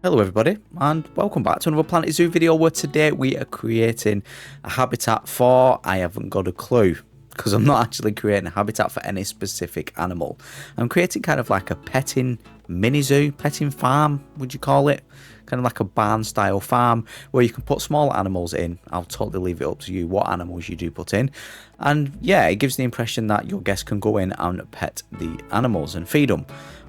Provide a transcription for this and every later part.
Hello everybody and welcome back to another Planet Zoo video where today we are creating a habitat for, I haven't got a clue because I'm not actually creating a habitat for any specific animal. I'm creating kind of like a petting mini zoo, petting farm would you call it? Kind of like a barn style farm where you can put small animals in. I'll totally leave it up to you what animals you do put in. And yeah, it gives the impression that your guests can go in and pet the animals and feed them.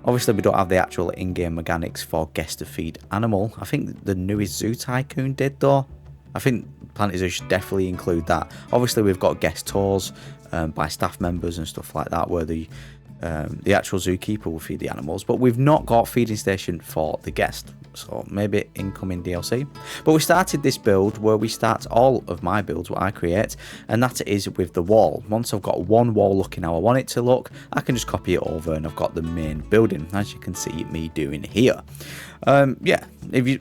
Obviously, we don't have the actual in-game mechanics for guest to feed animal. I think the newest Zoo Tycoon did though. I think Planet Zoo should definitely include that. Obviously, we've got guest tours by staff members and stuff like that where the actual zookeeper will feed the animals, but we've not got feeding station for the guest, so maybe incoming DLC. But we started this build where we start all of my builds what I create, and that is with the wall. Once I've got one wall looking how I want it to look, I can just copy it over and I've got the main building, as you can see me doing here. Yeah,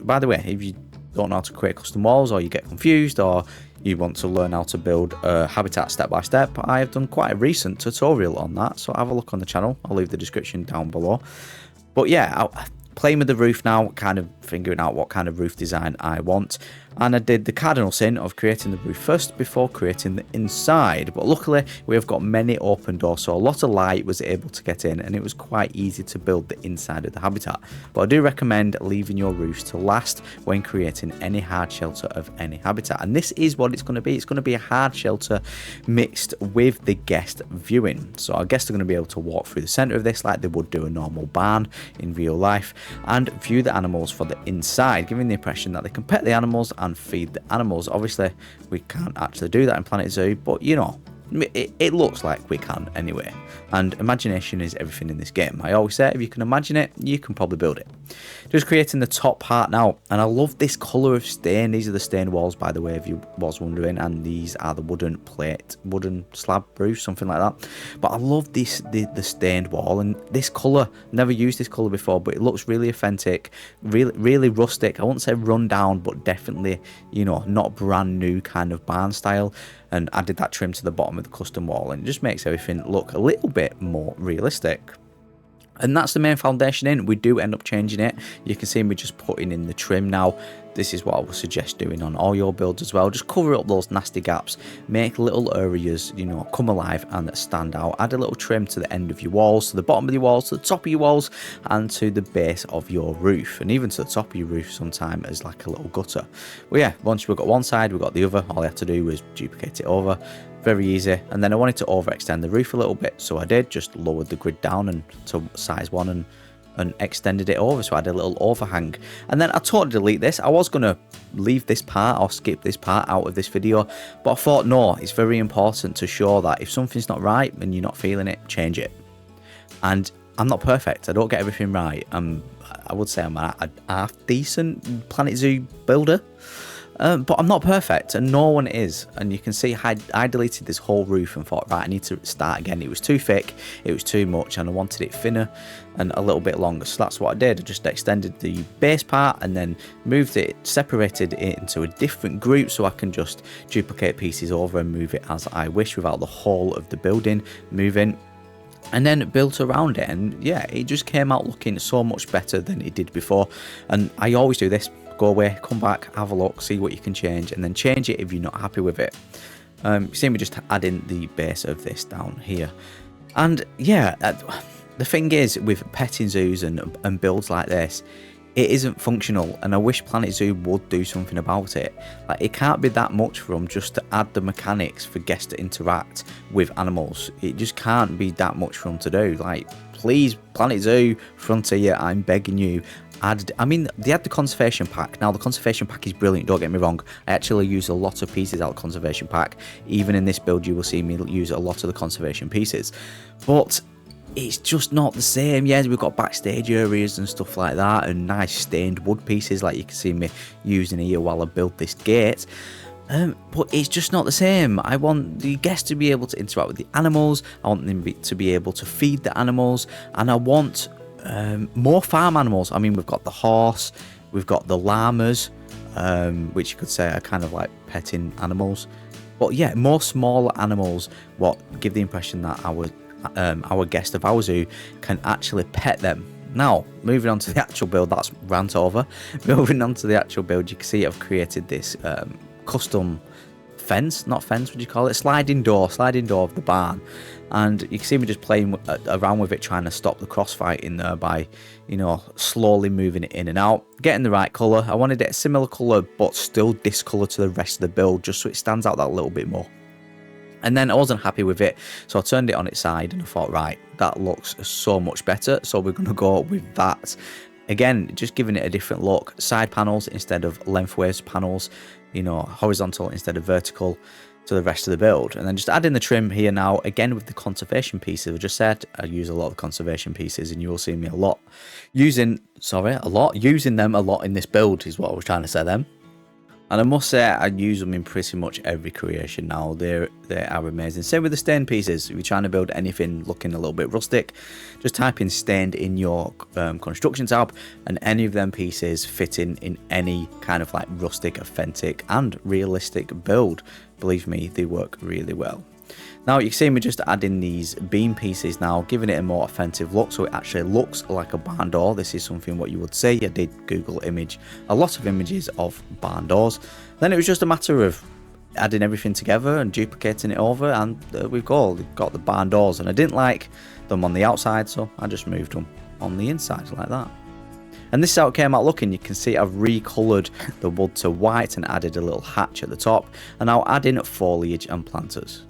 by the way, if you don't know how to create custom walls, or you get confused, or you want to learn how to build a habitat step by step, I have done quite a recent tutorial on that, so have a look on the channel. I'll leave the description down below. But yeah, playing with the roof now, kind of figuring out what kind of roof design I want. And I did the cardinal sin of creating the roof first before creating the inside. But luckily, we have got many open doors, so a lot of light was able to get in, and it was quite easy to build the inside of the habitat. But I do recommend leaving your roofs to last when creating any hard shelter of any habitat. And this is what it's going to be. It's going to be a hard shelter mixed with the guest viewing. So our guests are going to be able to walk through the center of this like they would do a normal barn in real life, and view the animals for the inside, giving the impression that they can pet the animals and feed the animals. Obviously, we can't actually do that in Planet Zoo, but you know, it looks like we can anyway. And imagination is everything in this game. I always say, if you can imagine it, you can probably build it. Just creating the top part now, and I love this colour of stain. These are the stained walls, by the way, if you was wondering, and these are the wooden slab roof, something like that. But I love this, the stained wall, and this colour. Never used this colour before, but it looks really authentic, really rustic. I won't say run down, but definitely, you know, not brand new kind of barn style. And added that trim to the bottom of the custom wall, and it just makes everything look a little bit more realistic. And that's the main foundation in. We do end up changing it. You can see me just putting in the trim now. This is what I would suggest doing on all your builds as well. Just cover up those nasty gaps. Make little areas, you know, come alive and stand out. Add a little trim to the end of your walls, to the bottom of your walls, to the top of your walls, and to the base of your roof. And even to the top of your roof sometime as like a little gutter. Well, yeah, once we've got one side, we've got the other. All I have to do is duplicate it over. Very easy. And then I wanted to overextend the roof a little bit, so I did. Just lowered the grid down and to size 1 and extended it over, so I had a little overhang. And then I totally delete this. I was going to leave this part or skip this part out of this video, but I thought no, it's very important to show that if something's not right and you're not feeling it, change it. And I'm not perfect. I don't get everything right. I would say I'm a half decent Planet Zoo builder. But I'm not perfect, and no one is. And you can see I deleted this whole roof and thought, right, I need to start again. It was too thick, it was too much, and I wanted it thinner and a little bit longer. So that's what I did. I just extended the base part and then moved it, separated it into a different group, so I can just duplicate pieces over and move it as I wish without the whole of the building moving. And then built around it, and yeah, it just came out looking so much better than it did before. And I always do this. Go away, come back, have a look, see what you can change, and then change it if you're not happy with it. See me just adding the base of this down here. And yeah, the thing is with petting zoos and builds like this, it isn't functional, and I wish Planet Zoo would do something about it. Like, it can't be that much for them just to add the mechanics for guests to interact with animals. It just can't be that much for them to do. Like, please, Planet Zoo, Frontier, I'm begging you. I mean, they had the conservation pack. Now, the conservation pack is brilliant, don't get me wrong. I actually use a lot of pieces out of the conservation pack. Even in this build, you will see me use a lot of the conservation pieces. But it's just not the same. Yes, we've got backstage areas and stuff like that, and nice stained wood pieces like you can see me using here while I build this gate. But it's just not the same. I want the guests to be able to interact with the animals. I want them to be able to feed the animals, and I want more farm animals. I mean, we've got the horse, we've got the llamas, which you could say are kind of like petting animals. But yeah, more smaller animals, what give the impression that our guest of our zoo can actually pet them Now, moving on to the actual build, that's rant over. Moving on to the actual build, you can see I've created this custom fence, not fence, what do you call it? Sliding door of the barn. And you can see me just playing around with it, trying to stop the crossfight in there by, you know, slowly moving it in and out, getting the right colour. I wanted it a similar colour, but still discolour to the rest of the build, just so it stands out that little bit more. And then I wasn't happy with it, so I turned it on its side and I thought, right, that looks so much better, so we're going to go with that. Again, just giving it a different look. Side panels instead of lengthways panels, you know, horizontal instead of vertical to the rest of the build. And then just adding the trim here now, again with the conservation pieces. I just said I use a lot of conservation pieces, and you will see me using them a lot in this build is what I was trying to say then. And I must say, I use them in pretty much every creation now. They are amazing. Same with the stained pieces. If you're trying to build anything looking a little bit rustic, just type in stained in your construction tab, and any of them pieces fit in any kind of like rustic, authentic, and realistic build. Believe me, they work really well. Now you can see me just adding these beam pieces now, giving it a more offensive look, so it actually looks like a barn door. This is something what you would see. I did Google image a lot of images of barn doors. Then it was just a matter of adding everything together and duplicating it over, and we've got the barn doors. And I didn't like them on the outside, so I just moved them on the inside like that. And this is how it came out looking. You can see I've recoloured the wood to white and added a little hatch at the top, and now adding foliage and planters.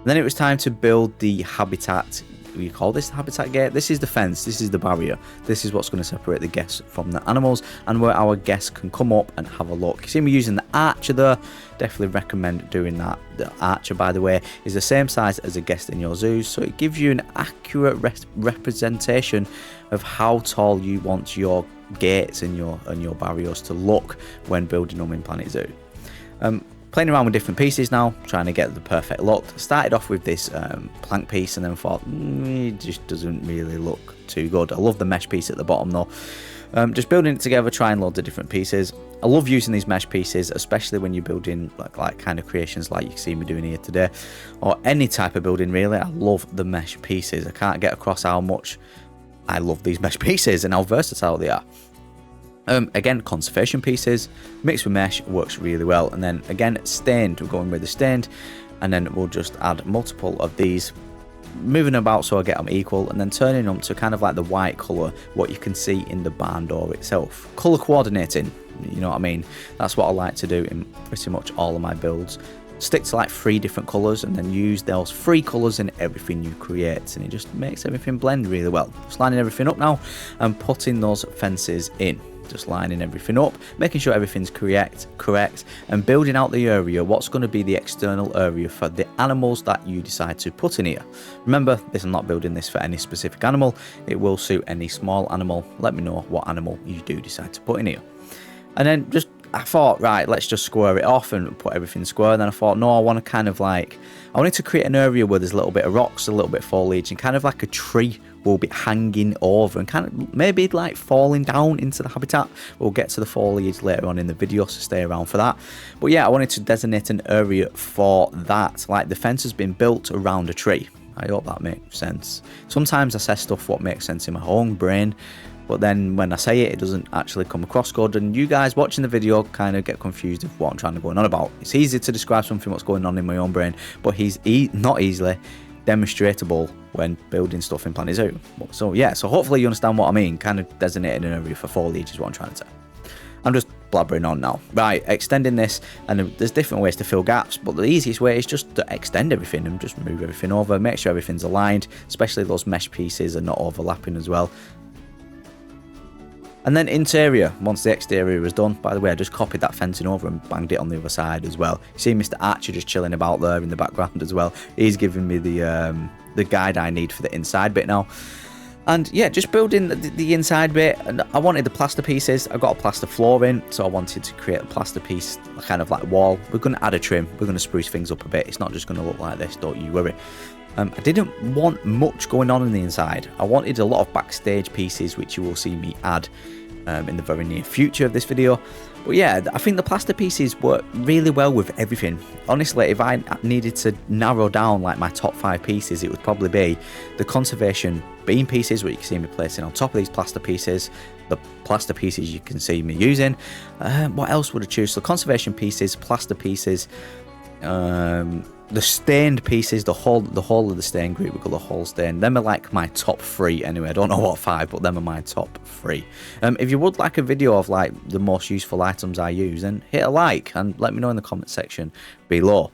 Then it was time to build the habitat. We call this the habitat gate. This is the fence. This is the barrier. This is what's going to separate the guests from the animals, and where our guests can come up and have a look. You see me using the archer there. Definitely recommend doing that. The archer, by the way, is the same size as a guest in your zoos, so it gives you an accurate representation of how tall you want your gates and your barriers to look when building them in Planet Zoo. Playing around with different pieces now, trying to get the perfect look. Started off with this plank piece, and then thought it just doesn't really look too good. I love the mesh piece at the bottom though. Just building it together, trying loads of different pieces. I love using these mesh pieces, especially when you're building like kind of creations like you see me doing here today, or any type of building really. I love the mesh pieces. I can't get across how much I love these mesh pieces and how versatile they are. Again, conservation pieces mixed with mesh works really well. And then again, stained, we're going with the stained, and then we'll just add multiple of these, moving about so I get them equal, and then turning them to kind of like the white colour, what you can see in the barn door itself. Colour coordinating, you know what I mean? That's what I like to do in pretty much all of my builds. Stick to like 3 different colours, and then use those 3 colours in everything you create, and it just makes everything blend really well. Just lining everything up now and putting those fences in. Just lining everything up, making sure everything's correct, and building out the area, what's going to be the external area for the animals that you decide to put in here. Remember, I'm not building this for any specific animal. It will suit any small animal. Let me know what animal you do decide to put in here. And then I thought, right, let's just square it off and put everything square. And then I thought, no, I want to kind of like, I wanted to create an area where there's a little bit of rocks, a little bit of foliage, and kind of like a tree will be hanging over and kind of maybe like falling down into the habitat. We'll get to the foliage later on in the video, so stay around for that. But yeah, I wanted to designate an area for that. Like the fence has been built around a tree. I hope that makes sense. Sometimes I say stuff what makes sense in my own brain, but then when I say it, it doesn't actually come across good, and you guys watching the video kind of get confused of what I'm trying to go on about. It's easy to describe something what's going on in my own brain, but he's not easily demonstratable when building stuff in Planet Zoo. So yeah, so hopefully you understand what I mean. Kind of designating an area for foliage is what I'm trying to say. I'm just blabbering on now. Right, extending this, and there's different ways to fill gaps, but the easiest way is just to extend everything and just move everything over, make sure everything's aligned, especially those mesh pieces are not overlapping as well. And then interior, once the exterior was done, by the way, I just copied that fencing over and banged it on the other side as well. You see Mr. Archer just chilling about there in the background as well. He's giving me the guide I need for the inside bit now. And yeah, just building the inside bit. And I wanted the plaster pieces. I got a plaster floor in, so I wanted to create a plaster piece, kind of like wall. We're going to add a trim. We're going to spruce things up a bit. It's not just going to look like this, don't you worry. I didn't want much going on in the inside. I wanted a lot of backstage pieces, which you will see me add in the very near future of this video. But yeah, I think the plaster pieces work really well with everything. Honestly, if I needed to narrow down like my top 5 pieces, it would probably be the conservation beam pieces, which you can see me placing on top of these plaster pieces, the plaster pieces you can see me using. What else would I choose? So conservation pieces, plaster pieces, the stained pieces, the whole of the stain group, we call the whole stain. Them are like my top 3 anyway. I don't know what 5, but them are my top 3. If you would like a video of like the most useful items I use, then hit a like and let me know in the comment section below.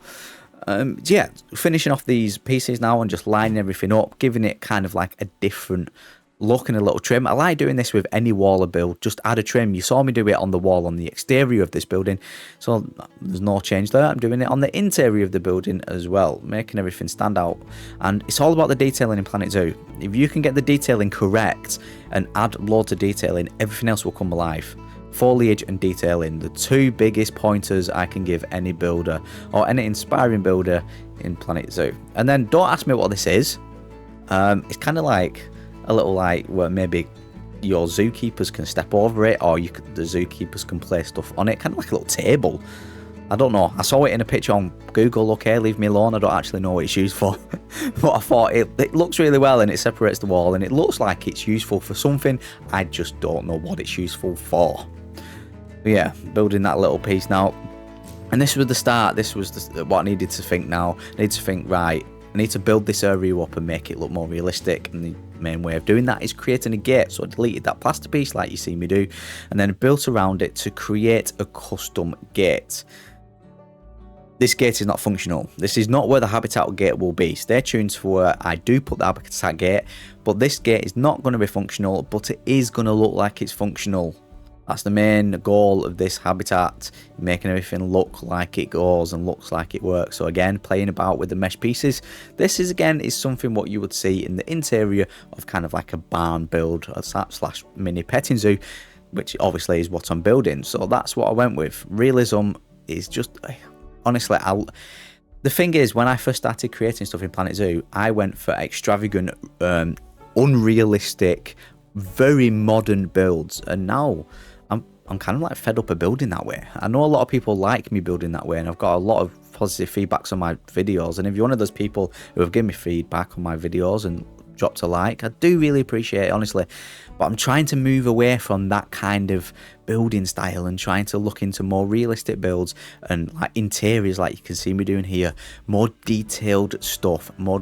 Yeah, finishing off these pieces now and just lining everything up, giving it kind of like a different look and a little trim. I like doing this with any wall I build, just add a trim. You saw me do it on the wall on the exterior of this building, so there's no change there. I'm doing it on the interior of the building as well, making everything stand out. And it's all about the detailing in Planet Zoo. If you can get the detailing correct and add loads of detailing, everything else will come alive. Foliage and detailing, the 2 biggest pointers I can give any builder or any inspiring builder in Planet Zoo. And then don't ask me what this is. It's kind of like a little like where maybe your zookeepers can step over it, or the zookeepers can place stuff on it, kind of like a little table. I don't know, I saw it in a picture on Google. Okay, leave me alone, I don't actually know what it's used for. But I thought it looks really well and it separates the wall and it looks like it's useful for something. I just don't know what it's useful for. But yeah, building that little piece now, and this was the start. This was what I needed to think now. I need to think, right, I need to build this area up and make it look more realistic, and the main way of doing that is creating a gate. So I deleted that plaster piece like you see me do, and then built around it to create a custom gate. This gate is not functional. This is not where the habitat gate will be. Stay tuned for where I do put the habitat gate, but this gate is not going to be functional, but it is going to look like it's functional. That's the main goal of this habitat, making everything look like it goes and looks like it works. So again, playing about with the mesh pieces. This is something what you would see in the interior of kind of like a barn build slash mini petting zoo, which obviously is what I'm building. So that's what I went with. Realism is just, honestly, the thing is, when I first started creating stuff in Planet Zoo, I went for extravagant, unrealistic, very modern builds, and now I'm kind of like fed up of building that way. I know a lot of people like me building that way, and I've got a lot of positive feedbacks on my videos, and if you're one of those people who have given me feedback on my videos and dropped a like, I do really appreciate it, honestly. But I'm trying to move away from that kind of building style and trying to look into more realistic builds and like interiors, like you can see me doing here, more detailed stuff, more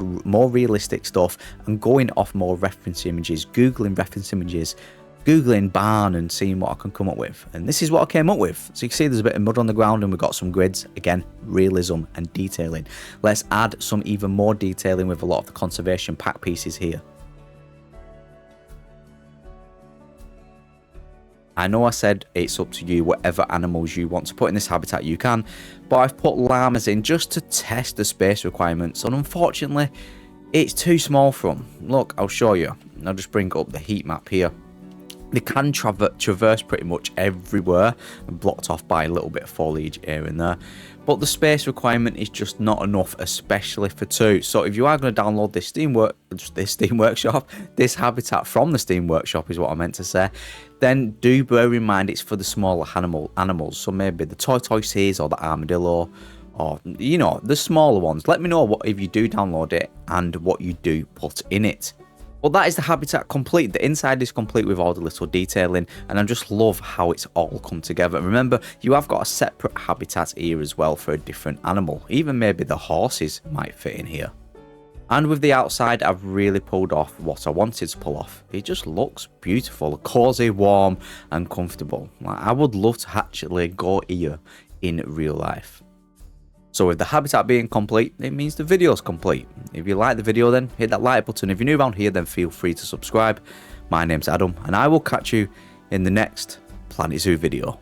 realistic stuff, and going off more reference images, googling reference images, googling barn and seeing what I can come up with. And this is what I came up with. So you can see there's a bit of mud on the ground and we've got some grids. Again, realism and detailing. Let's add some even more detailing with a lot of the conservation pack pieces here. I know I said it's up to you, whatever animals you want to put in this habitat you can, but I've put llamas in just to test the space requirements, and unfortunately it's too small for them. Look, I'll show you. I'll just bring up the heat map here. They can traverse pretty much everywhere and blocked off by a little bit of foliage here and there. But the space requirement is just not enough, especially for 2. So if you are going to download this habitat from the Steam Workshop is what I meant to say, then do bear in mind it's for the smaller animals. So maybe the tortoises or the armadillo, or, you know, the smaller ones. Let me know what if you do download it and what you do put in it. Well, that is the habitat complete. The inside is complete with all the little detailing, and I just love how it's all come together. Remember, you have got a separate habitat here as well for a different animal. Even maybe the horses might fit in here. And with the outside, I've really pulled off what I wanted to pull off. It just looks beautiful, cozy, warm, and comfortable. I would love to actually go here in real life. So with the habitat being complete, it means the video's complete. If you like the video, then hit that like button. If you're new around here, then feel free to subscribe. My name's Adam, and I will catch you in the next Planet Zoo video.